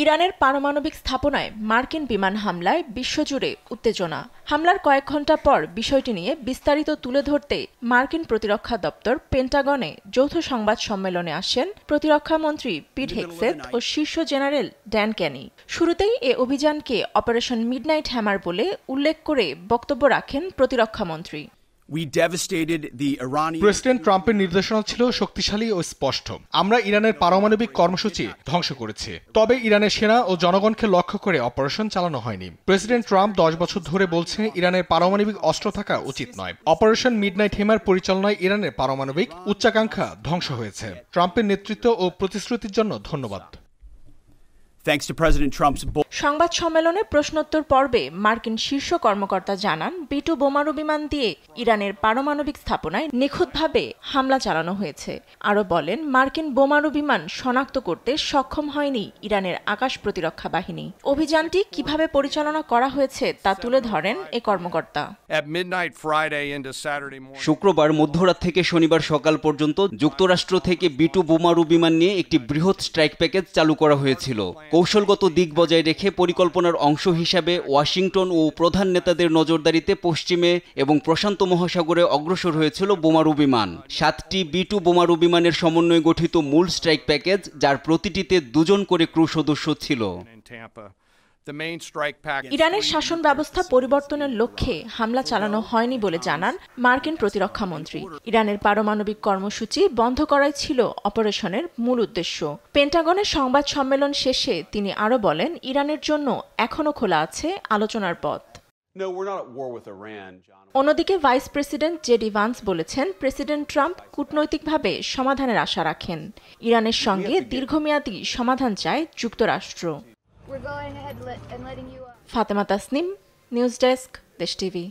ইরানের পারমাণবিক স্থাপনায় মার্কিন বিমান হামলায় বিশ্বজুড়ে উত্তেজনা। হামলার কয়েক ঘণ্টা পর বিষয়টি নিয়ে বিস্তারিত তুলে ধরতে মার্কিন প্রতিরক্ষা দপ্তর পেন্টাগনে যৌথ সংবাদ সম্মেলনে আসেন প্রতিরক্ষামন্ত্রী পিট হেগসেথ ও শীর্ষ জেনারেল ড্যান ক্যানি। শুরুতেই এ অভিযানকে অপারেশন মিডনাইট হ্যামার বলে উল্লেখ করে বক্তব্য রাখেন প্রতিরক্ষামন্ত্রী। প্রেসিডেন্ট ট্রাম্পের নির্দেশনা ছিল শক্তিশালী ও স্পষ্ট। আমরা ইরানের পারমাণবিক কর্মসূচি ধ্বংস করেছি, তবে ইরানের সেনা ও জনগণকে লক্ষ্য করে অপারেশন চালানো হয়নি। প্রেসিডেন্ট ট্রাম্প 10 বছর ধরে বলছে ইরানের পারমাণবিক অস্ত্র থাকা উচিত নয়। অপারেশন মিডনাইট হ্যামার পরিচালনায় ইরানের পারমাণবিক উচ্চাকাঙ্ক্ষা ধ্বংস হয়েছে। ট্রাম্পের নেতৃত্ব ও প্রতিশ্রুতির জন্য ধন্যবাদ। সংবাদ সম্মেলনে প্রশ্নোত্তর পর্বে মার্কিন শীর্ষ কর্মকর্তা জানান, B-2 বোমারু বিমান দিয়ে ইরানের পারমাণবিক স্থাপনায় নিখুঁতভাবে হামলা চালানো হয়েছে। আরও বলেন, মার্কিন বোমারু বিমান শনাক্ত করতে সক্ষম হয়নি ইরানের আকাশ প্রতিরক্ষা বাহিনী। অভিযানটি কিভাবে পরিচালনা করা হয়েছে তা তুলে ধরেন এ কর্মকর্তা। শুক্রবার মধ্যরাত থেকে শনিবার সকাল পর্যন্ত যুক্তরাষ্ট্র থেকে B-2 বোমারু বিমান নিয়ে একটি বৃহৎ স্ট্রাইক প্যাকেজ চালু করা হয়েছিল। কৌশলগত দিক বজায় রেখে পরিকল্পনার অংশ হিসাবে ওয়াশিংটন ও প্রধান নেতাদের নজরদারিতে পশ্চিমে এবং প্রশান্ত মহাসাগরে অগ্রসর হয়েছিল বোমারু বিমান। 7টি B-2 বোমারু বিমানের সমন্বয়ে গঠিত মূল স্ট্রাইক প্যাকেজ, যার প্রতিটিতে 2 জন করে ক্রু সদস্য ছিল। ইরানের শাসন ব্যবস্থা পরিবর্তনের লক্ষ্যে হামলা চালানো হয়নি বলে জানান মার্কিন প্রতিরক্ষামন্ত্রী। ইরানের পারমাণবিক কর্মসূচি বন্ধ করাই ছিল অপারেশনের মূল উদ্দেশ্য। পেন্টাগনের সংবাদ সম্মেলন শেষে তিনি আরও বলেন, ইরানের জন্য এখনও খোলা আছে আলোচনার পথ। অন্যদিকে ভাইস প্রেসিডেন্ট জেডি ভান্স বলেছেন, প্রেসিডেন্ট ট্রাম্প কূটনৈতিকভাবে সমাধানের আশা রাখেন। ইরানের সঙ্গে দীর্ঘমেয়াদী সমাধান চায় যুক্তরাষ্ট্র। ফাতেমা তাসনিম, নিউজ ডেস্ক, দেশ টিভি।